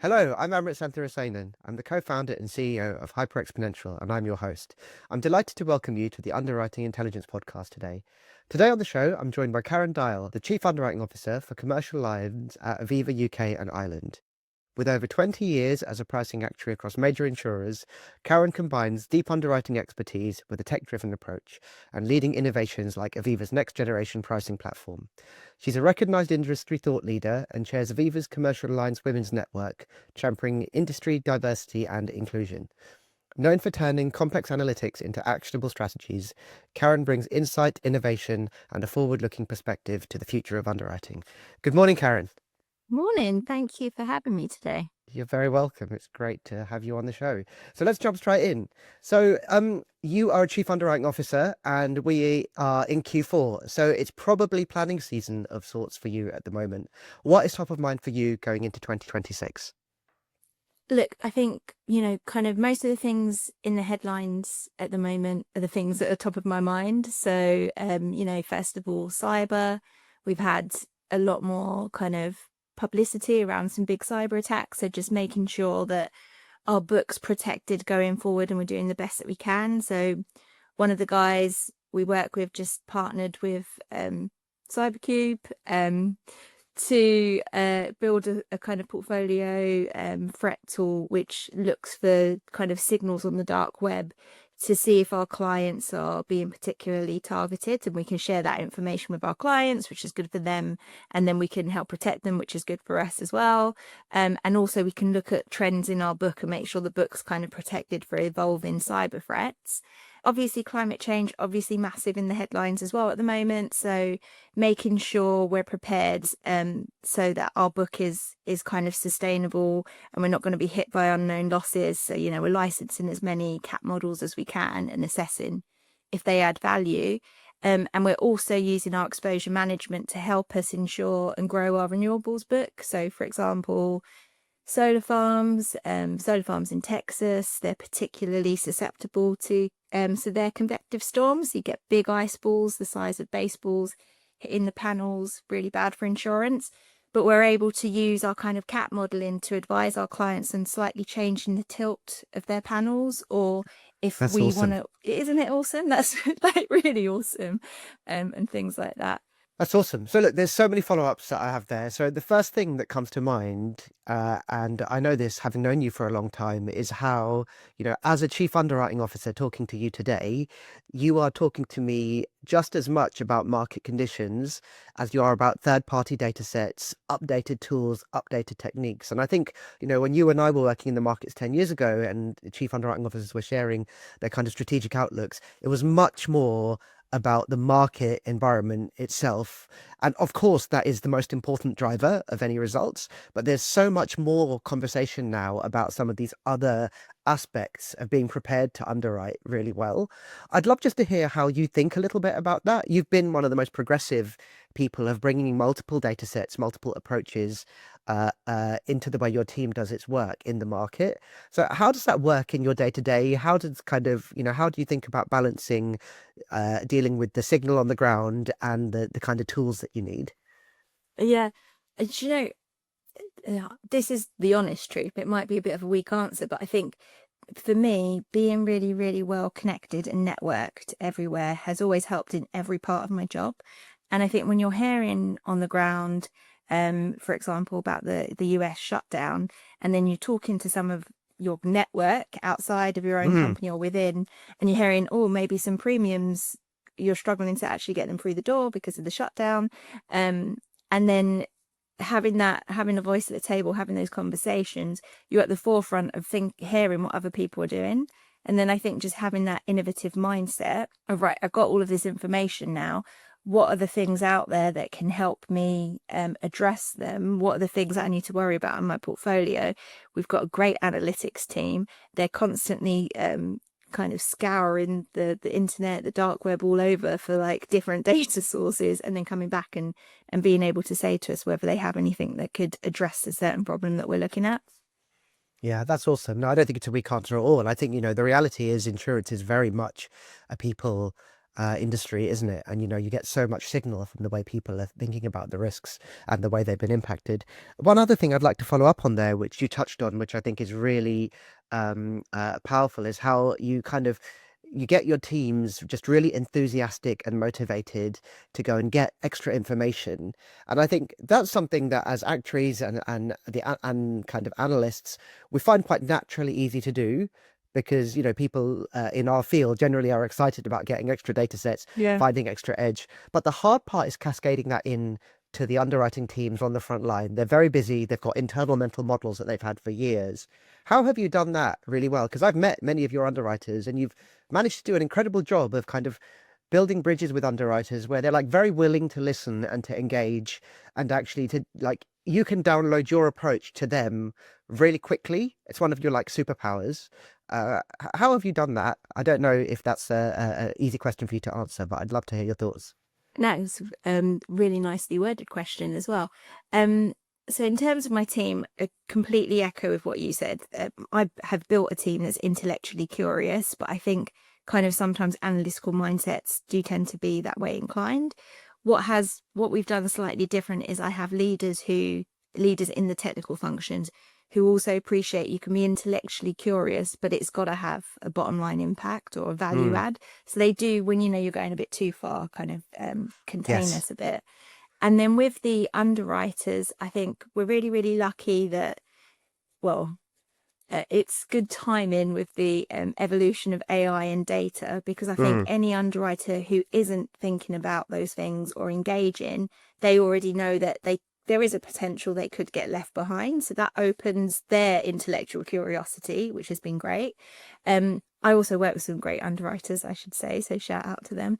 Hello, I'm Amrit and I'm the co-founder and CEO of Hyperexponential, and I'm your host. I'm delighted to welcome you to the Underwriting Intelligence Podcast today. Today on the show, I'm joined by Karen Dayal, the Chief Underwriting Officer for Commercial Lines at Aviva UK and Ireland. With over 20 years as a pricing actuary across major insurers, Karen combines deep underwriting expertise with a tech-driven approach and leading innovations like Aviva's next-generation pricing platform. She's a recognised industry thought leader and chairs Aviva's Commercial Alliance Women's Network, championing industry diversity and inclusion. Known for turning complex analytics into actionable strategies, Karen brings insight, innovation, and a forward-looking perspective to the future of underwriting. Good morning, Karen. Morning. Thank you for having me today. You're very welcome. It's great to have you on the show. So let's jump straight in. So you are a Chief Underwriting Officer and we are in Q4. So it's probably planning season of sorts for you at the moment. What is top of mind for you going into 2026? Look, I think, kind of most of the things in the headlines at the moment are the things that are top of my mind. So, first of all, cyber. We've had a lot more kind of publicity around some big cyber attacks. So just making sure that our book's protected going forward and we're doing the best that we can. So one of the guys we work with just partnered with CyberCube to build a kind of portfolio threat tool which looks for kind of signals on the dark web to see if our clients are being particularly targeted, and we can share that information with our clients, which is good for them, and then we can help protect them, which is good for us as well. And also we can look at trends in our book and make sure the book's kind of protected for evolving cyber threats. Obviously, climate change, obviously massive in the headlines as well at the moment. So making sure we're prepared so that our book is kind of sustainable and we're not going to be hit by unknown losses. So, we're licensing as many cat models as we can and assessing if they add value. And we're also using our exposure management to help us ensure and grow our renewables book. So, for example, solar farms in Texas, they're particularly susceptible to severe convective storms. You get big ice balls the size of baseballs hitting the panels, really bad for insurance. But we're able to use our kind of cat modeling to advise our clients on slightly changing the tilt of their panels, or if That's we awesome. want to, isn't it awesome? That's like really awesome, and things like that. That's awesome. So look, there's so many follow-ups that I have there. So the first thing that comes to mind, and I know this having known you for a long time, is how, as a Chief Underwriting Officer talking to you today, you are talking to me just as much about market conditions as you are about third-party data sets, updated tools, updated techniques. And I think, when you and I were working in the markets 10 years ago and the Chief Underwriting Officers were sharing their kind of strategic outlooks, it was much more about the market environment itself. And of course, that is the most important driver of any results. But there's so much more conversation now about some of these other aspects of being prepared to underwrite really well. I'd love just to hear how you think a little bit about that. You've been one of the most progressive people of bringing multiple data sets, multiple approaches into the way your team does its work in the market. So how does that work in your day-to-day? How does how do you think about balancing dealing with the signal on the ground and the kind of tools that you need? Yeah. And this is the honest truth. It might be a bit of a weak answer, but I think for me, being really, really well connected and networked everywhere has always helped in every part of my job. And I think when you're hearing on the ground, for example, about the US shutdown, and then you're talking to some of your network outside of your own company or within, and you're hearing, maybe some premiums, you're struggling to actually get them through the door because of the shutdown. And then having a voice at the table, having those conversations, you're at the forefront of hearing what other people are doing. And then I think just having that innovative mindset of, right, I've got all of this information now. What are the things out there that can help me address them? What are the things that I need to worry about in my portfolio? We've got a great analytics team. They're constantly kind of scouring the internet, the dark web, all over for like different data sources, and then coming back and being able to say to us whether they have anything that could address a certain problem that we're looking at. Yeah, that's awesome. No, I don't think it's a weak answer at all. And I think, the reality is insurance is very much a people industry, isn't it? And you get so much signal from the way people are thinking about the risks and the way they've been impacted. One other thing I'd like to follow up on there, which you touched on, which I think is really powerful, is how you get your teams just really enthusiastic and motivated to go and get extra information. And I think that's something that as actuaries and kind of analysts, we find quite naturally easy to do, because people in our field generally are excited about getting extra data sets, Yeah. finding extra edge. But the hard part is cascading that in to the underwriting teams on the front line. They're very busy. They've got internal mental models that they've had for years. How have you done that really well? Because I've met many of your underwriters, and you've managed to do an incredible job of kind of building bridges with underwriters where they're like very willing to listen and to engage, and actually to like you can download your approach to them really quickly. It's one of your like superpowers. How have you done that? I don't know if that's a easy question for you to answer, but I'd love to hear your thoughts. No, it's really nicely worded question as well. So in terms of my team, I completely echo with what you said. I have built a team that's intellectually curious, but I think kind of sometimes analytical mindsets do tend to be that way inclined. What we've done slightly different is I have leaders in the technical functions who also appreciate you can be intellectually curious, but it's got to have a bottom line impact or a value Mm, add. So they do, when you're going a bit too far, kind of contain yes. us a bit. And then with the underwriters, I think we're really, really lucky that, well, it's good timing with the evolution of AI and data, because I think Mm, any underwriter who isn't thinking about those things or engaging, they already know that there is a potential they could get left behind. So that opens their intellectual curiosity, which has been great. I also work with some great underwriters, I should say, so shout out to them.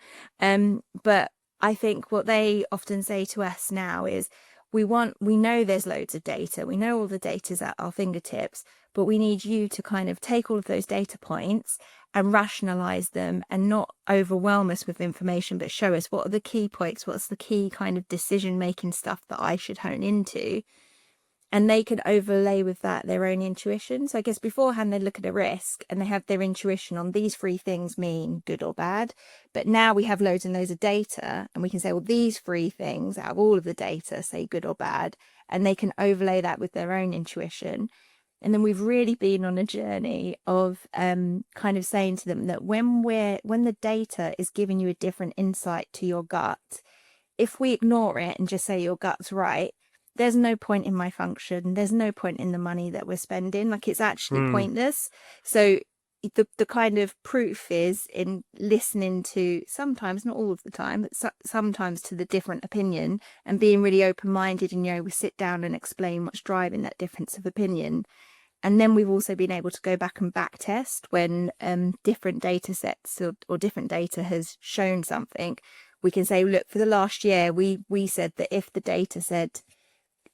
But I think what they often say to us now is, we know there's loads of data. We know all the data's at our fingertips, but we need you to kind of take all of those data points and rationalize them and not overwhelm us with information, but show us what are the key points, what's the key kind of decision-making stuff that I should hone into. And they can overlay with that their own intuition. So I guess beforehand they look at a risk and they have their intuition on these three things mean good or bad. But now we have loads and loads of data, and we can say, well, these three things out of all of the data say good or bad, and they can overlay that with their own intuition. And then we've really been on a journey of kind of saying to them that when the data is giving you a different insight to your gut, if we ignore it and just say your gut's right, there's no point in my function. There's no point in the money that we're spending. Like, it's actually mm, pointless. So the kind of proof is in listening to, sometimes, not all of the time, but sometimes to the different opinion, and being really open-minded, and we sit down and explain what's driving that difference of opinion. And then we've also been able to go back and back test when different data sets or different data has shown something. We can say, look, for the last year, we said that if the data said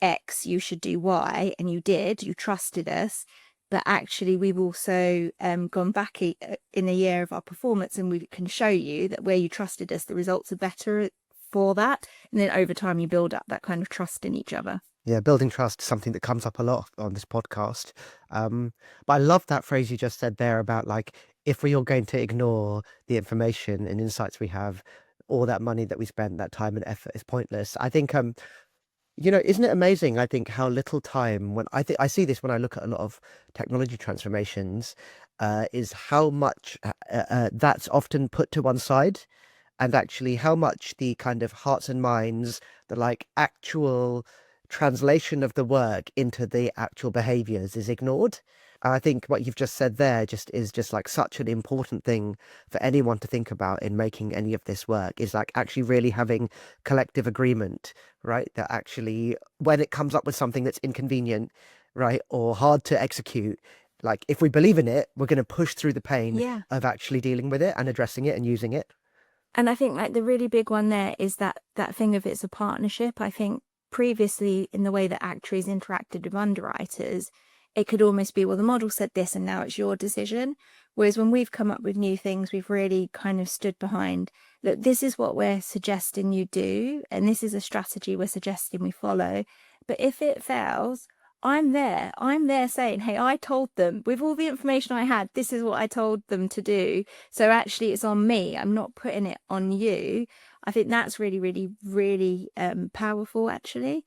X, you should do Y, and you did, you trusted us. But actually, we've also gone back in a year of our performance, and we can show you that where you trusted us, the results are better for that. And then over time, you build up that kind of trust in each other. yeah, building trust is something that comes up a lot on this podcast. But I love that phrase you just said there about like, if we are going to ignore the information and insights we have, all that money that we spent, that time and effort is pointless. I think isn't it amazing? I think how little time, when I see this when I look at a lot of technology transformations, is how much that's often put to one side, and actually how much the kind of hearts and minds, the like actual translation of the work into the actual behaviors is ignored. And I think what you've just said there is just like such an important thing for anyone to think about in making any of this work, is like actually really having collective agreement, right? That actually when it comes up with something that's inconvenient, right, or hard to execute, like if we believe in it, we're going to push through the pain Yeah. of actually dealing with it and addressing it and using it. And I think like the really big one there is that thing of it's a partnership. I think previously, in the way that actuaries interacted with underwriters, it could almost be, well, the model said this and now it's your decision. Whereas when we've come up with new things, we've really kind of stood behind, look, this is what we're suggesting you do, and this is a strategy we're suggesting we follow. But if it fails, I'm there saying, hey, I told them with all the information I had, this is what I told them to do. So actually it's on me. I'm not putting it on you. I think that's really, really, really powerful actually.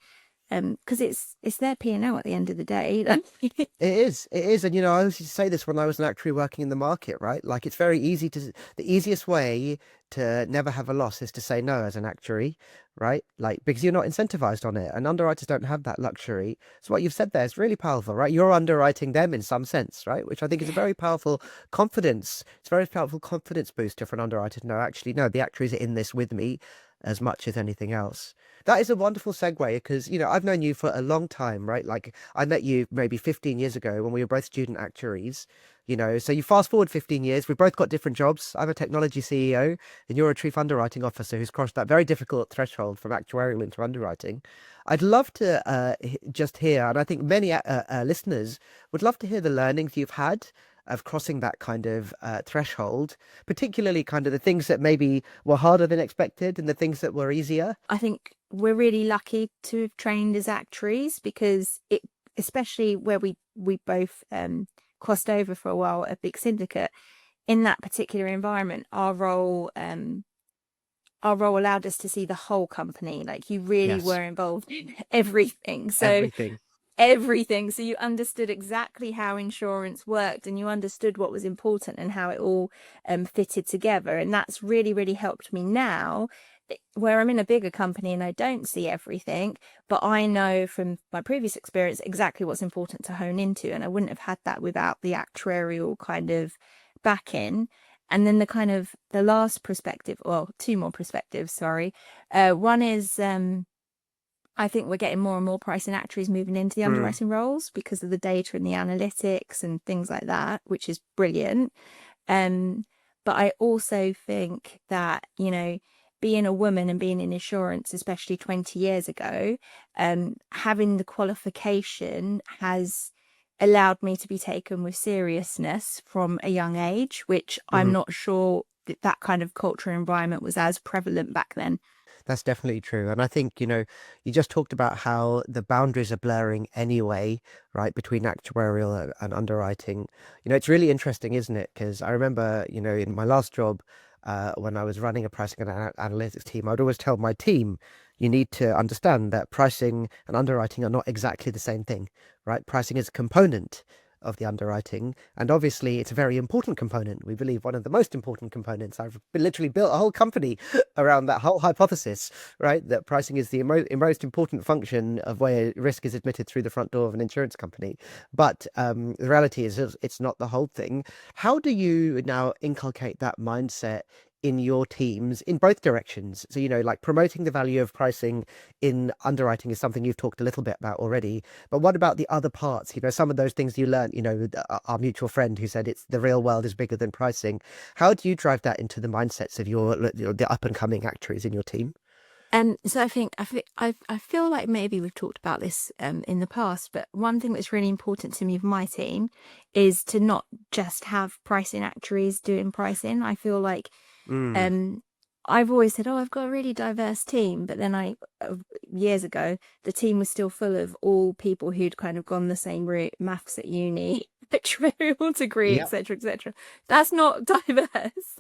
Because it's their P&L at the end of the day. It is. And, I always used to say this when I was an actuary working in the market, right? Like, it's very easy the easiest way to never have a loss is to say no as an actuary, right? Like, because you're not incentivized on it. And underwriters don't have that luxury. So what you've said there is really powerful, right? You're underwriting them in some sense, right? Which I think is a very powerful confidence. It's a very powerful confidence booster for an underwriter to know, actually, no, the actuaries are in this with me as much as anything else. That is a wonderful segue because, I've known you for a long time, right? Like I met you maybe 15 years ago when we were both student actuaries, so you fast forward 15 years, we've both got different jobs. I'm a technology CEO and you're a chief underwriting officer who's crossed that very difficult threshold from actuarial into underwriting. I'd love to just hear, and I think many listeners would love to hear the learnings you've had of crossing that kind of threshold, particularly kind of the things that maybe were harder than expected and the things that were easier. I think we're really lucky to have trained as actuaries because especially where we both crossed over for a while at Big Syndicate, in that particular environment, our role allowed us to see the whole company. Like you really Yes. were involved in everything. Everything. So you understood exactly how insurance worked and you understood what was important and how it all fitted together. And that's really, really helped me now where I'm in a bigger company and I don't see everything, but I know from my previous experience exactly what's important to hone into. And I wouldn't have had that without the actuarial kind of backing. And then the last perspective, well, two more perspectives, sorry. One is I think we're getting more and more pricing actuaries moving into the underwriting roles because of the data and the analytics and things like that, which is brilliant. But I also think that, being a woman and being in insurance, especially 20 years ago, having the qualification has allowed me to be taken with seriousness from a young age, which I'm not sure that kind of culture environment was as prevalent back then. That's definitely true. And I think, you just talked about how the boundaries are blurring anyway, right, between actuarial and underwriting. It's really interesting, isn't it? Because I remember, in my last job, when I was running a pricing and analytics team, I'd always tell my team, you need to understand that pricing and underwriting are not exactly the same thing, right? Pricing is a component of the underwriting. And obviously, it's a very important component. We believe one of the most important components. I've literally built a whole company around that whole hypothesis, right? That pricing is the most important function of where risk is admitted through the front door of an insurance company. But the reality is it's not the whole thing. How do you now inculcate that mindset in your teams in both directions? So, like promoting the value of pricing in underwriting is something you've talked a little bit about already. But what about the other parts? Some of those things you learned, with our mutual friend who said it's the real world is bigger than pricing. How do you drive that into the mindsets of the up and coming actuaries in your team? So I feel like maybe we've talked about this in the past, but one thing that's really important to me with my team is to not just have pricing actuaries doing pricing. I feel like I've always said, oh, I've got a really diverse team. But then years ago, the team was still full of all people who'd kind of gone the same route, maths at uni, actuarial degree, Yep. etc., etc. That's not diverse.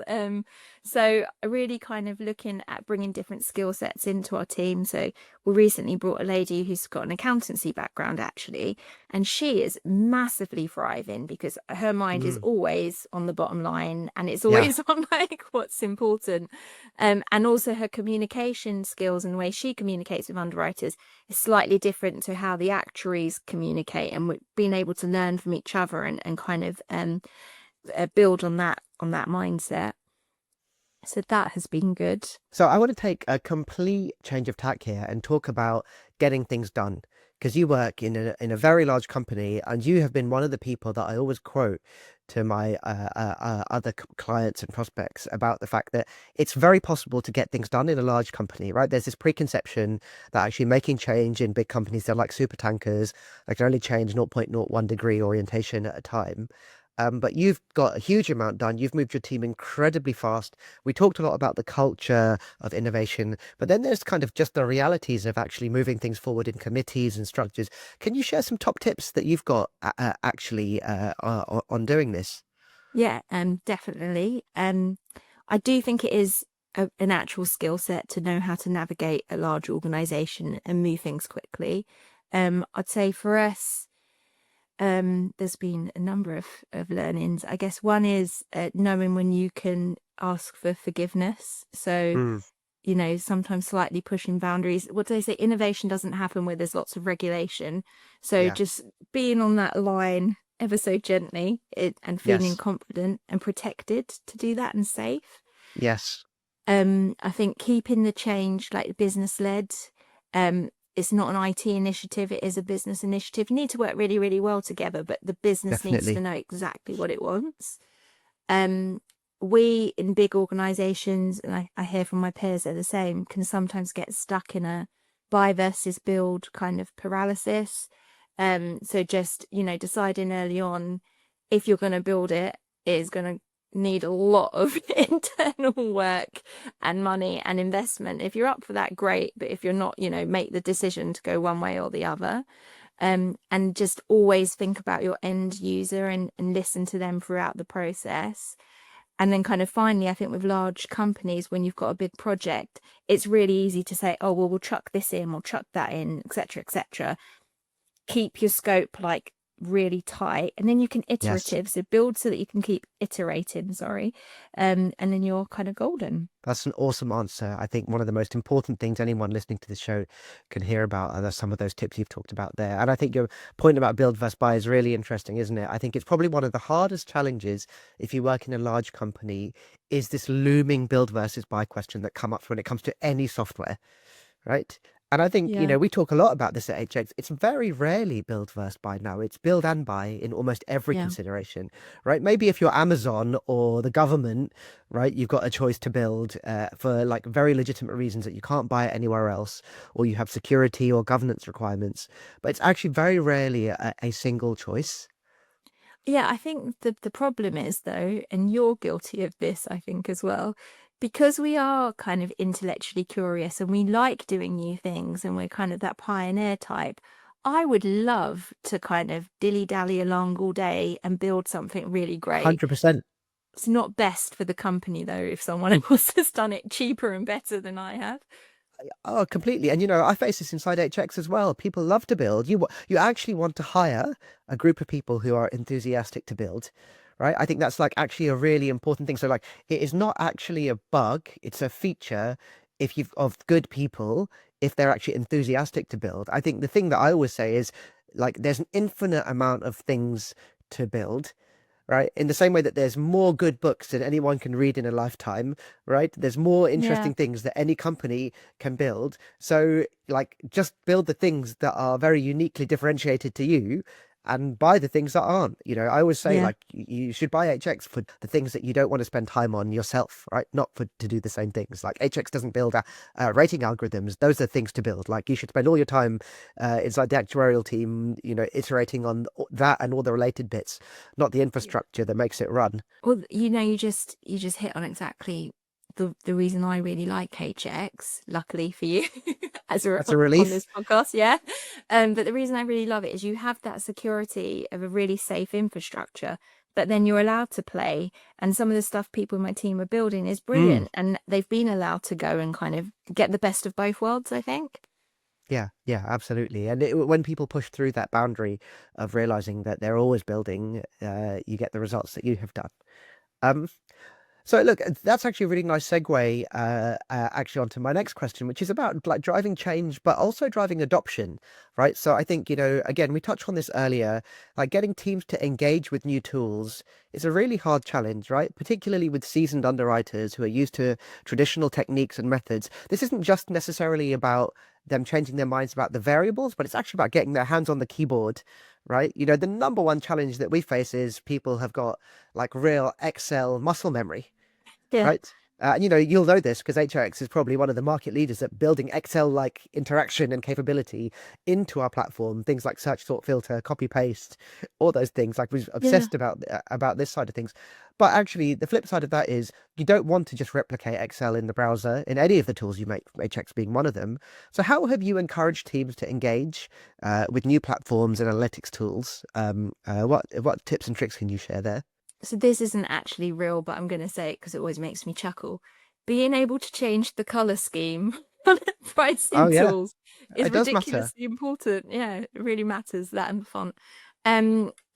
So really kind of looking at bringing different skill sets into our team. So we recently brought a lady who's got an accountancy background, actually, and she is massively thriving because her mind is always on the bottom line and it's Yeah. always on like what's important. And also her communication skills and the way she communicates with underwriters is slightly different to how the actuaries communicate, and we've been able to learn from each other and kind of build on that mindset. So that has been good. So I want to take a complete change of tack here and talk about getting things done, because you work in a very large company and you have been one of the people that I always quote to my other clients and prospects about the fact that it's very possible to get things done in a large company, right? There's this preconception that actually making change in big companies, they're like super tankers, they can only change 0.01 degree orientation at a time. But you've got a huge amount done. You've moved your team incredibly fast. We talked a lot about the culture of innovation, but then there's kind of just the realities of actually moving things forward in committees and structures. Can you share some top tips that you've got actually on doing this? Yeah, definitely. I do think it is a natural skill set to know how to navigate a large organization and move things quickly. I'd say for us, there's been a number of learnings. I guess one is knowing when you can ask for forgiveness. So, Mm, sometimes slightly pushing boundaries. What do they say? Innovation doesn't happen where there's lots of regulation. So yeah. just being on that line ever so gently and feeling Yes. confident and protected to do that and safe. Yes. I think keeping the change like business led. It's not an IT initiative, it is a business initiative. You need to work really, really well together, but the business needs to Definitely. know exactly what it wants. Um, we in big organizations, and I hear from my peers they're the same, can sometimes get stuck in a buy versus build kind of paralysis. So just, deciding early on if you're going to build it is going to need a lot of internal work and money and investment. If you're up for that, great. But if you're not, make the decision to go one way or the other. And just always think about your end user and listen to them throughout the process. And then kind of finally, I think with large companies, when you've got a big project, it's really easy to say, oh, well, we'll chuck this in, we'll chuck that in, etc., etc. Keep your scope like really tight, and then you can Yes. iterative, so build so that you can keep iterating, sorry. And then you're kind of golden. That's an awesome answer. I think one of the most important things anyone listening to this show can hear about are some of those tips you've talked about there. And I think your point about build versus buy is really interesting, isn't it? I think it's probably one of the hardest challenges if you work in a large company is this looming build versus buy question that come up when it comes to any software, right? And I think, Yeah, we talk a lot about this at HX. It's very rarely build versus buy now. It's build and buy in almost every yeah, consideration, right? Maybe if you're Amazon or the government, right, you've got a choice to build for like very legitimate reasons that you can't buy it anywhere else, or you have security or governance requirements. But it's actually very rarely a single choice. yeah. I think the problem is though, and you're guilty of this, I think, as well, because we are kind of intellectually curious and we like doing new things and we're kind of that pioneer type. I would love to kind of dilly dally along all day and build something really great. 100%. It's not best for the company though if someone else has done it cheaper and better than I have. Oh, completely. And I face this inside HX as well. People love to build. You actually want to hire a group of people who are enthusiastic to build, right? I think that's like actually a really important thing. So like it is not actually a bug, it's a feature if you've of good people, if they're actually enthusiastic to build. I think the thing that I always say is like there's an infinite amount of things to build, right? In the same way that there's more good books than anyone can read in a lifetime, right? There's more Yeah. interesting things that any company can build. So, like, just build the things that are very uniquely differentiated to you and buy the things that aren't. I always say, Yeah. like, you should buy HX for the things that you don't want to spend time on yourself, right? Not for to do the same things. Like, HX doesn't build rating algorithms. Those are things to build. Like, you should spend all your time inside the actuarial team, iterating on that and all the related bits, not the infrastructure that makes it run. Well, you just hit on exactly the reason I really like HX, luckily for you, as we're That's a on relief. this podcast, yeah. But the reason I really love it is you have that security of a really safe infrastructure, but then you're allowed to play. And some of the stuff people in my team are building is Mm. brilliant, and they've been allowed to go and kind of get the best of both worlds, I think. Yeah, yeah, absolutely. And when people push through that boundary of realizing that they're always building, you get the results that you have done. Um, So look, that's actually a really nice segue, actually onto my next question, which is about like driving change, but also driving adoption, right? So I think, again, we touched on this earlier, like getting teams to engage with new tools is a really hard challenge, right? Particularly with seasoned underwriters who are used to traditional techniques and methods. This isn't just necessarily about them changing their minds about the variables, but it's actually about getting their hands on the keyboard, right? The number one challenge that we face is people have got like real Excel muscle memory, Yeah. right? And you'll know this because HRX is probably one of the market leaders at building Excel-like interaction and capability into our platform. Things like search, sort, filter, copy, paste, all those things. Like we're Yeah. obsessed about this side of things. But actually, the flip side of that is you don't want to just replicate Excel in the browser in any of the tools you make, HRX being one of them. So how have you encouraged teams to engage with new platforms and analytics tools? What tips and tricks can you share there? So this isn't actually real, but I'm going to say it because it always makes me chuckle. Being able to change the color scheme on Oh pricing yeah, tools is it does matter. ridiculously important. Yeah, it really matters, that and the font.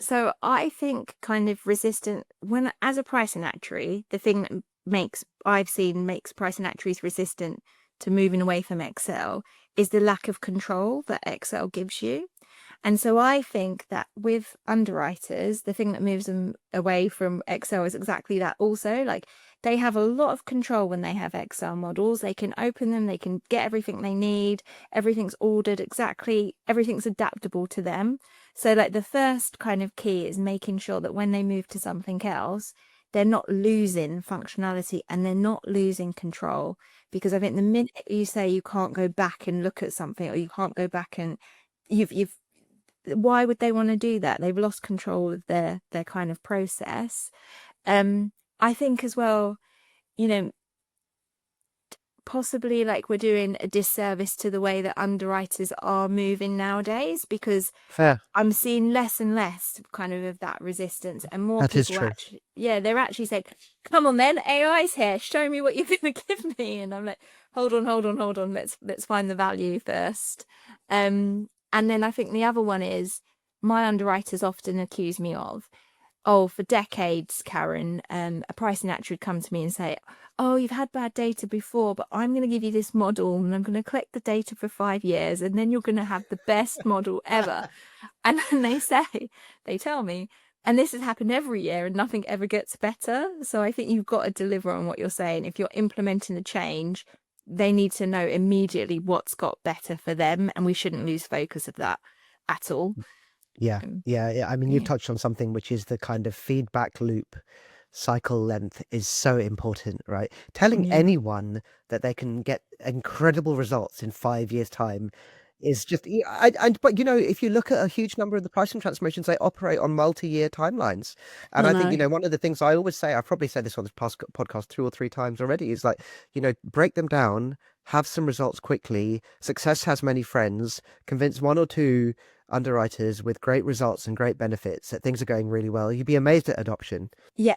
So I think kind of resistant when, as a pricing actuary, the thing that I've seen makes pricing actuaries resistant to moving away from Excel is the lack of control that Excel gives you. And so I think that with underwriters, the thing that moves them away from Excel is exactly that also. Like, they have a lot of control when they have Excel models. They can open them, they can get everything they need, everything's ordered exactly, everything's adaptable to them. So like the first kind of key is making sure that when they move to something else, they're not losing functionality and they're not losing control. Because I think the minute you say you can't go back and look at something, or you can't go back and you've why would they want to do that? They've lost control of their kind of process. I think as well, possibly like we're doing a disservice to the way that underwriters are moving nowadays, because Fair. I'm seeing less and less kind of that resistance, and more That is people true. they're actually saying, come on then, AI's here, show me what you're going to give me. And I'm like, hold on, let's find the value first. And then I think the other one is, my underwriters often accuse me of, for decades, Karen, a pricing actuary would come to me and say, oh, you've had bad data before, but I'm going to give you this model and I'm going to collect the data for 5 years and then you're going to have the best model ever. And then they tell me, and this has happened every year and nothing ever gets better. So I think you've got to deliver on what you're saying. If you're implementing the change, they need to know immediately what's got better for them, and we shouldn't lose focus of that at all. Yeah. I mean, you've Yeah. touched on something, which is the kind of feedback loop. Cycle length is so important, right? Telling Yeah. anyone that they can get incredible results in 5 years' time is just, but if you look at a huge number of the pricing transformations, they operate on multi-year timelines. And I I think, know. one of the things I always say, I've probably said this on this past podcast 2 or 3 times already, is like, break them down, have some results quickly. Success has many friends. Convince 1 or 2 underwriters with great results and great benefits that things are going really well. You'd be amazed at adoption. Yeah,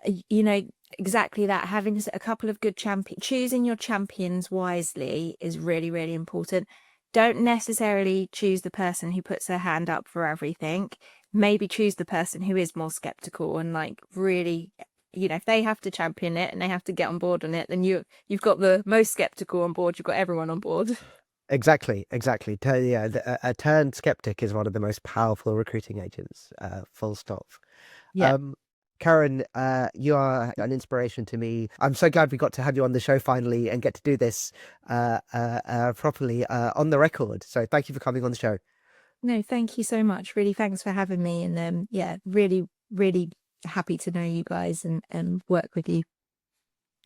exactly that. Having a couple of good choosing your champions wisely is really, really important. Don't necessarily choose the person who puts their hand up for everything. Maybe choose the person who is more skeptical and like really, if they have to champion it and they have to get on board on it, then you've got the most skeptical on board. You've got everyone on board. Exactly. A turned skeptic is one of the most powerful recruiting agents, full stop. Yeah. Karen, you are an inspiration to me. I'm so glad we got to have you on the show finally and get to do this properly on the record. So thank you for coming on the show. No, thank you so much. Really, thanks for having me. And really, really happy to know you guys and work with you.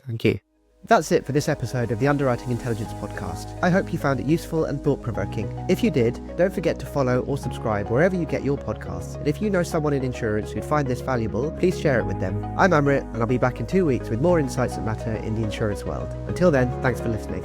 Thank you. That's it for this episode of the Underwriting Intelligence Podcast. I hope you found it useful and thought-provoking. If you did, don't forget to follow or subscribe wherever you get your podcasts. And if you know someone in insurance who'd find this valuable, please share it with them. I'm Amrit, and I'll be back in 2 weeks with more insights that matter in the insurance world. Until then, thanks for listening.